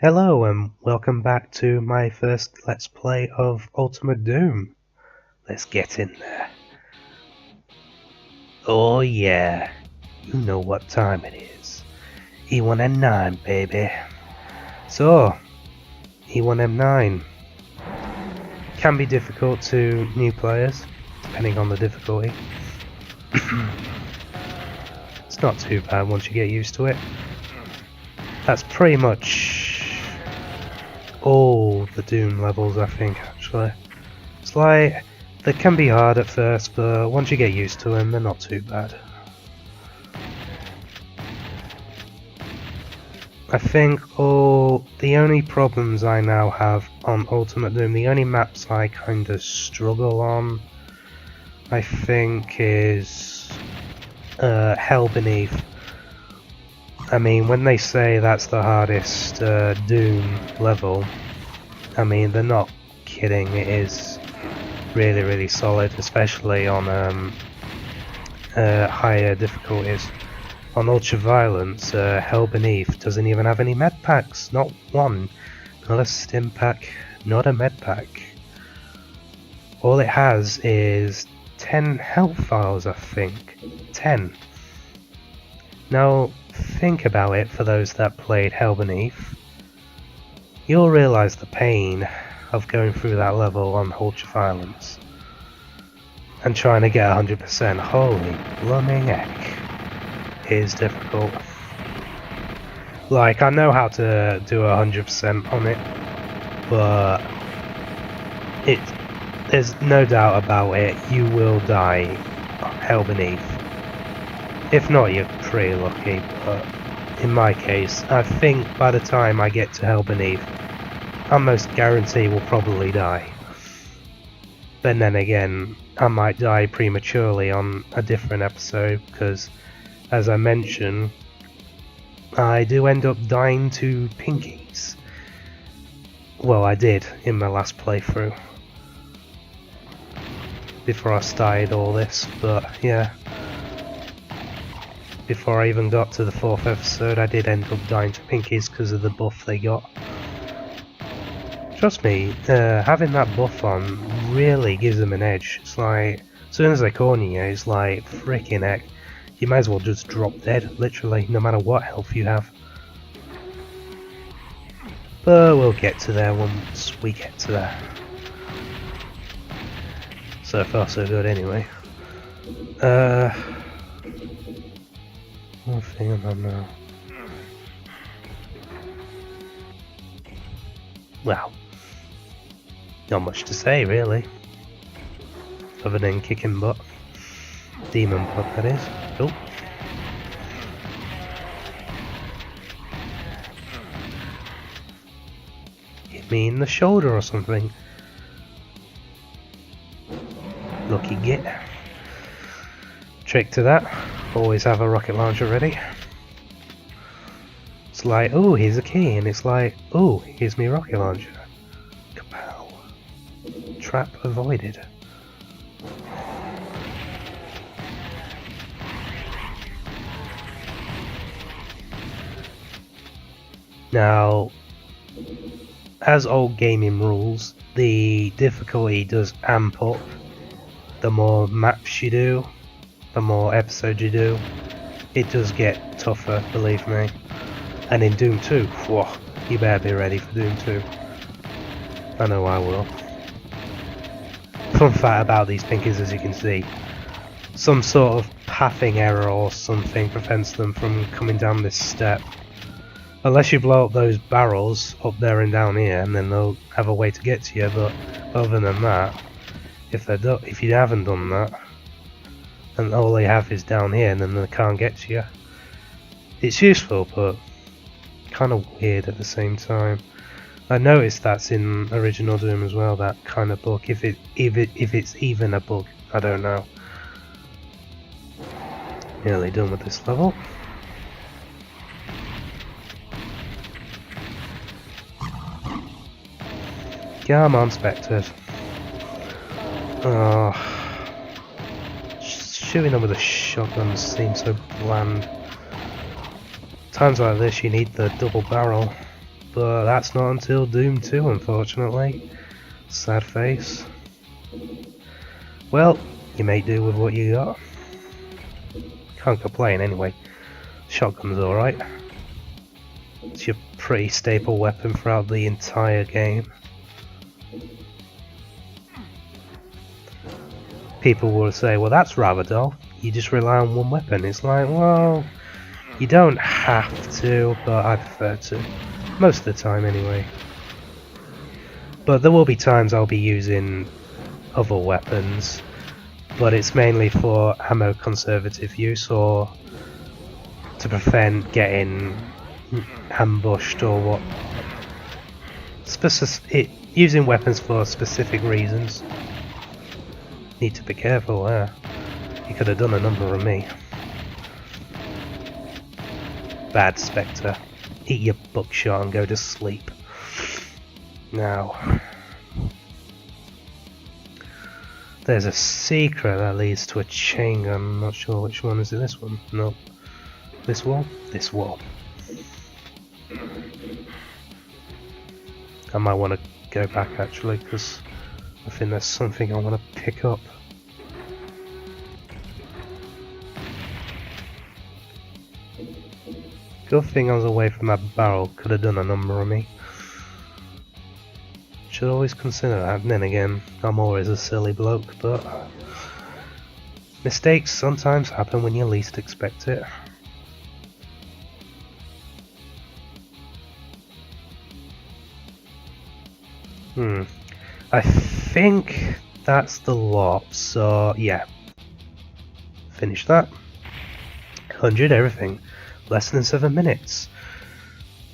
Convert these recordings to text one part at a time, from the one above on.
Hello and welcome back to my first Let's Play of Ultimate Doom. Let's get in there. Oh yeah, you know what time it is. E1M9 baby. So, E1M9 can be difficult to new players, depending on the difficulty. It's not too bad once you get used to it. That's pretty much all the Doom levels, I think, actually. It's like, they can be hard at first, but once you get used to them, they're not too bad. I think the only problems I now have on Ultimate Doom, the only maps I kind of struggle on, I think is Hell Beneath. I mean, when they say that's the hardest Doom level, I mean, they're not kidding. It is really solid, especially on higher difficulties. On Ultraviolence, Hell Beneath doesn't even have any med packs, not one. Not a stim pack, not a med pack. All it has is 10 health files, I think. 10. Now, think about it for those that played Hell Beneath. You'll realise the pain of going through that level on Ultraviolence and trying to get 100%. Holy blooming heck, it is difficult. Like, I know how to do 100% on it, but there's no doubt about it, you will die on Hell Beneath. If not, you're pretty lucky, but in my case, I think by the time I get to Hell Beneath, I most guarantee will probably die. But then again, I might die prematurely on a different episode, because, as I mentioned, I do end up dying to pinkies. Well, I did in my last playthrough, before I started all this, but yeah. Before I even got to the 4th episode, I did end up dying to pinkies because of the buff they got. Trust me, having that buff on really gives them an edge. It's like, as soon as they corner you, it's like, freaking heck, you might as well just drop dead, literally, no matter what health you have. But we'll get to there once we get to there. So far so good anyway. One thing on now. Well, not much to say really, other than kicking butt. Demon butt, that is. Oh. Hit me in the shoulder or something. Lucky git. Trick to that, always have a rocket launcher ready. It's like, oh, here's a key, and it's like, oh, here's me rocket launcher. Kapow. Trap avoided. Now, as old gaming rules, the difficulty does amp up the more maps you do, the more episodes you do. It does get tougher, believe me. And in Doom 2, whoa, you better be ready for Doom 2. I know I will. Fun fact about these pinkies, as you can see, some sort of pathing error or something prevents them from coming down this step. Unless you blow up those barrels up there and down here, and then they'll have a way to get to you, but other than that, if you haven't done that, and all they have is down here, and then they can't get to you, it's useful, but kind of weird at the same time. I noticed that's in original Doom as well, that kind of bug. If it's even a bug, I don't know. Nearly done with this level. Come on, Spectres. Oh, shooting them with a shotgun seems so bland. Times like this, you need the double barrel. but that's not until Doom 2, unfortunately. Sad face. Well, you may do with what you got. Can't complain anyway. Shotgun's alright. It's your pretty staple weapon throughout the entire game. People will say, well, that's rather dull. You just rely on one weapon. It's like, well, you don't have to, but I prefer to. Most of the time, anyway. But there will be times I'll be using other weapons, but it's mainly for ammo conservative use or to prevent getting ambushed or what. Using weapons for specific reasons. Need to be careful there. You could have done a number on me. Bad Spectre. Eat your buckshot and go to sleep. Now, there's a secret that leads to a chain gun. I'm not sure which one. Is it this one? No. This wall? This wall. I might want to go back actually, because I think there's something I want to pick up. Good thing I was away from that barrel, could have done a number on me. Should always consider that. And then again, I'm always a silly bloke, but mistakes sometimes happen when you least expect it. I think that's the lot, so yeah. Finish that. 100 everything. Less than 7 minutes.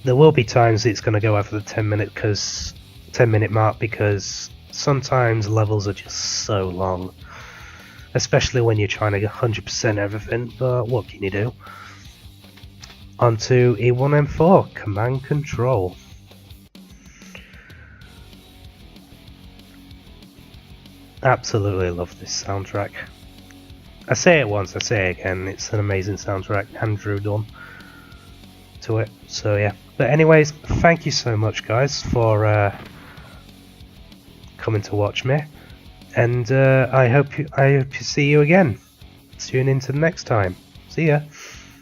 There will be times it's going to go over the 10-minute mark because sometimes levels are just so long. Especially when you're trying to get 100% everything, but what can you do? On to E1M4, Command Control. Absolutely love this soundtrack. I say it once, I say it again, it's an amazing soundtrack, Andrew Dunn to it, so yeah. But anyways, thank you so much guys for coming to watch me, and I hope you see you again. Tune in to the next time. See ya.